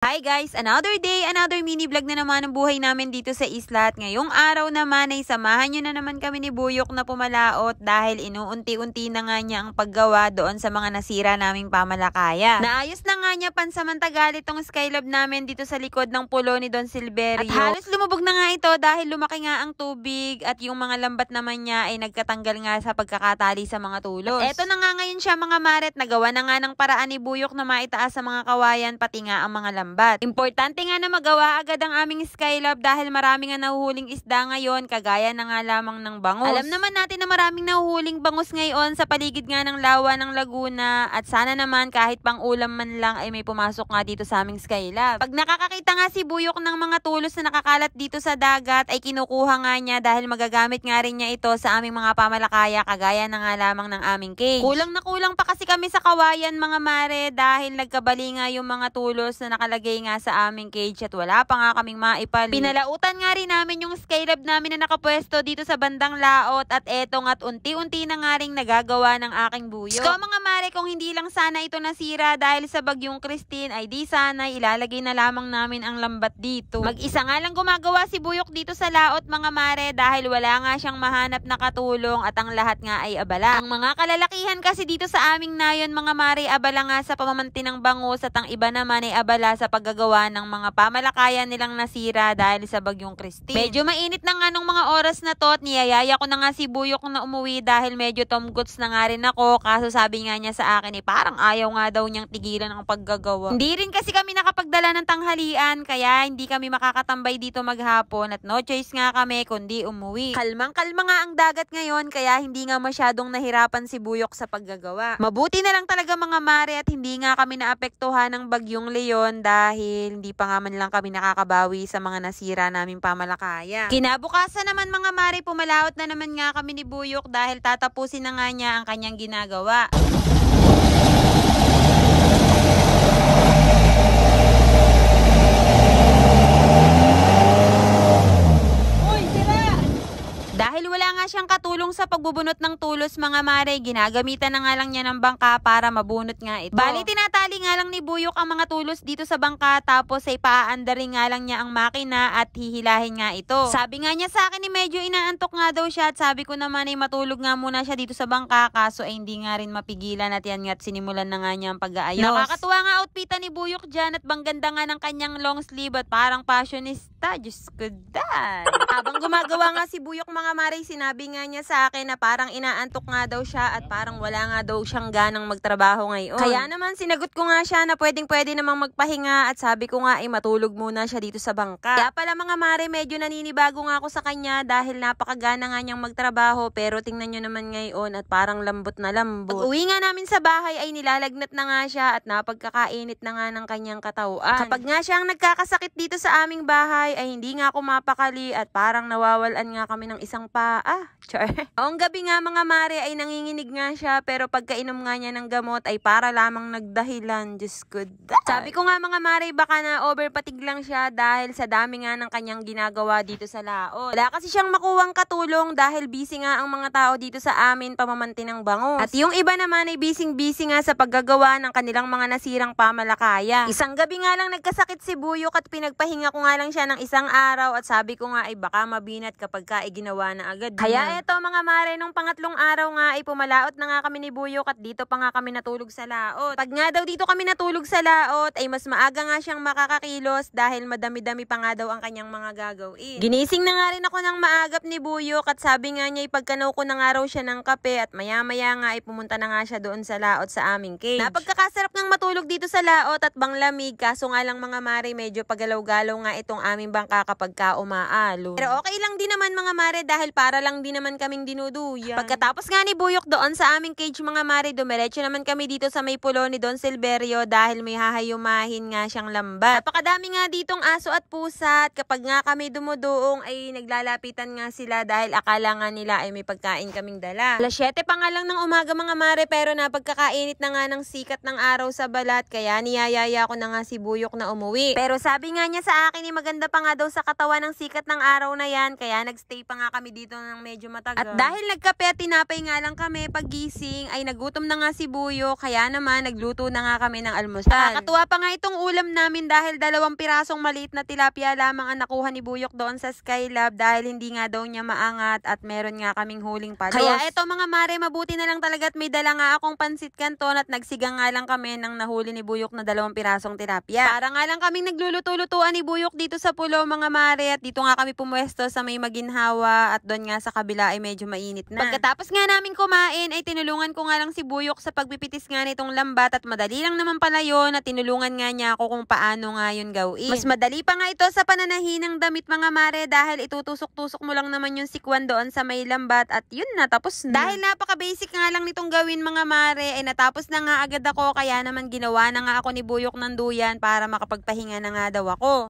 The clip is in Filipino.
Hi guys! Another day, another mini vlog na naman ang buhay namin dito sa isla. At ngayong araw naman ay samahan nyo na naman kami ni Buyok na pumalaot dahil inuunti-unti na nga niya ang paggawa doon sa mga nasira naming pamalakaya. Naayos na nga niya pansamantagalit tong skylab namin dito sa likod ng pulo ni Don Silverio. At halos lumubog na nga ito dahil lumaki nga ang tubig at yung mga lambat naman niya ay nagkatanggal nga sa pagkakatali sa mga tulos. At eto na nga ngayon siya mga maret, nagawa na nga ng paraan ni Buyok na maitaas sa mga kawayan pati nga ang mga lambat. Importante nga na magawa agad ang aming skylab dahil marami nga nahuhuling isda ngayon, kagaya na nga lamang ng bangus. Alam naman natin na maraming nahuhuling bangus ngayon sa paligid nga ng lawa ng Laguna at sana naman kahit pang ulam man lang ay may pumasok nga dito sa aming skylab. Pag nakakakita nga si Buyok ng mga tulos na nakakalat dito sa dagat ay kinukuha nga niya dahil magagamit nga rin niya ito sa aming mga pamalakaya kagaya na nga lamang ng aming cage. Kulang na kulang pa kasi kami sa kawayan mga mare dahil nagkabali nga yung mga tulos na nakalagay nga sa aming cage at wala pa nga kaming maipali. Pinalautan nga rin namin yung skylab namin na nakapwesto dito sa bandang laot at etong at unti-unti na nga rin nagagawa ng aking Buyok. So mga mare, kung hindi lang sana ito nasira dahil sa bagyong Christine ay di sana ilalagay na lamang namin ang lambat dito. Mag-isa nga lang gumagawa si Buyok dito sa laot mga mare dahil wala nga siyang mahanap na katulong at ang lahat nga ay abala. Ang mga kalalakihan kasi dito sa aming nayon mga mare abala nga sa pamamanti ng bangus at ang iba naman ay abala sa paggagawa ng mga pamalakayan nilang nasira dahil sa bagyong Christine. Medyo mainit na nga nung mga oras na to at niyayaya ko na nga si Buyok na umuwi dahil medyo tomguts na nga rin ako, kaso sabi nga niya sa akin parang ayaw nga daw niyang tigilan ang paggagawa. Hindi rin kasi kami nakapagdala ng tanghalian kaya hindi kami makakatambay dito maghapon at no choice nga kami kundi umuwi. Kalmang-kalma nga ang dagat ngayon kaya hindi nga masyadong nahirapan si Buyok sa paggagawa. Mabuti na lang talaga mga mare at hindi nga kami naapektuhan ng bagyong Leon dahil hindi pa nga man lang kami nakakabawi sa mga nasira naming pamalakaya. Kinabukasan naman mga mare, pumalaot na naman nga kami ni Buyok dahil tatapusin na nga niya ang kanyang ginagawa. Dahil wala nga siyang katulong sa pagbubunot ng tulos mga mare, ginagamitan na nga lang niya ng bangka para mabunot nga ito. Bali tinatali nga lang ni Buyok ang mga tulos dito sa bangka tapos ay paaandarin nga lang niya ang makina at hihilahin nga ito. Sabi nga niya sa akin medyo inaantok nga daw siya at sabi ko naman ay matulog nga muna siya dito sa bangka kaso ay hindi nga rin mapigilan at yan nga't sinimulan na nga niya ang pag-aayos. Nakakatuwa nga outfitan ni Buyok dyan at bangganda nga ng kanyang long sleeve at parang fashionista. Diyos ko dan. Habang gumagawa nga si Buyok mga mare, sinabi nga niya sa akin na parang inaantok nga daw siya at parang wala nga daw siyang ganang magtrabaho ngayon. Kaya naman sinagot ko nga siya na pwedeng-pwede namang magpahinga at sabi ko nga ay matulog muna siya dito sa bangka. Kaya pala mga mare, medyo naninibago nga ako sa kanya dahil napakagana nga niyang magtrabaho pero tingnan nyo naman ngayon at parang lambot na lambot. Pag uwi nga namin sa bahay ay nilalagnat na nga siya at napagkakainit na nga ng kanyang katawan. Kapag nga siya ang nagkakasakit dito sa aming bahay ay hindi nga ako mapakali at parang nawawalan nga kami ng isang paa. Char. Ang gabi nga mga mare ay nanginginig nga siya pero pagkainom nga niya ng gamot ay para lamang nagdahilan. Diyos ko. Sabi ko nga mga mare baka na overpatig lang siya dahil sa dami nga ng kanyang ginagawa dito sa laot. Wala kasi siyang makuwang katulong dahil busy nga ang mga tao dito sa amin pamamanti ng bangus. At yung iba naman ay busy nga sa paggagawa ng kanilang mga nasirang pamalakaya. Isang gabi nga lang nagkasakit si Buyok at pinagpahinga ko nga lang siya ng isang araw at sabi ko nga ay baka mabinat kapag ginawa na agad. Kaya eto mga mare, nung pangatlong araw nga ay pumalaot na nga kami ni Buyok at dito pa nga kami natulog sa laot. Pag nga daw dito kami natulog sa laot ay mas maaga nga siyang makakakilos dahil madami-dami pa nga daw ang kanyang mga gagawin. Ginising na nga rin ako ng maagap ni Buyok at sabi nga niya ipagkanaw ko na nga raw siya ng kape at maya-maya nga ay pumunta na nga siya doon sa laot sa aming cage. Napagkakasarap ng matulog dito sa laot at banglamig kaso nga lang mga mare medyo pagalaw-galaw nga itong aming bangka kapag ka umaalo. Pero okay lang din naman mga mare dahil para lang din naman kaming dinuduyan. Pagkatapos nga ni Buyok doon sa aming cage mga mare, dumiretso naman kami dito sa may pulo ni Don Silverio dahil may hahayumahin nga siyang lambat. Napakadami nga ditong aso at pusa at kapag nga kami dumuduong ay naglalapitan nga sila dahil akala nga nila ay may pagkain kaming dala. Alas 7 pa nga lang ng umaga mga mare pero napagkakainit na nga ng sikat ng araw sa balat kaya niyayaya ko na nga si Buyok na umuwi. Pero sabi nga niya sa akin maganda pa pa nga daw sa katawan ng sikat ng araw na yan, kaya nagstay pa nga kami dito ng medyo matagal. At dahil nagkape at tinapay nga lang kami, paggising ay nagutom na nga si Buyo, kaya naman nagluto na nga kami ng almusal. Nakakatuwa pa nga itong ulam namin dahil 2 pirasong maliit na tilapia lamang ang nakuha ni Buyok doon sa Skylab dahil hindi nga daw niya maangat at meron nga kaming huling palos. Kaya eto mga mare, mabuti na lang talaga at may dala nga akong pansit canton at nagsigang nga lang kami ng nahuli ni Buyok na 2 pirasong tilapia. Para nga lang kaming nagluluto-lutuan ni Buyok dito sa pulo mga mare, at dito nga kami pumuesto sa may maginhawa at doon nga sa kabila ay medyo mainit na. Pagkatapos nga namin kumain ay tinulungan ko nga lang si Buyok sa pagpipitis nga nitong lambat at madali lang naman pala yun at tinulungan nga niya ako kung paano nga yun gawin. Mas madali pa nga ito sa pananahi ng damit mga mare dahil itutusok-tusok mo lang naman yung sikwan doon sa may lambat at yun na, tapos na. Dahil napaka-basic nga lang nitong gawin mga mare ay natapos na nga agad ako, kaya naman ginawa na nga ako ni Buyok ng duyan para makapagpahinga na nga daw ako.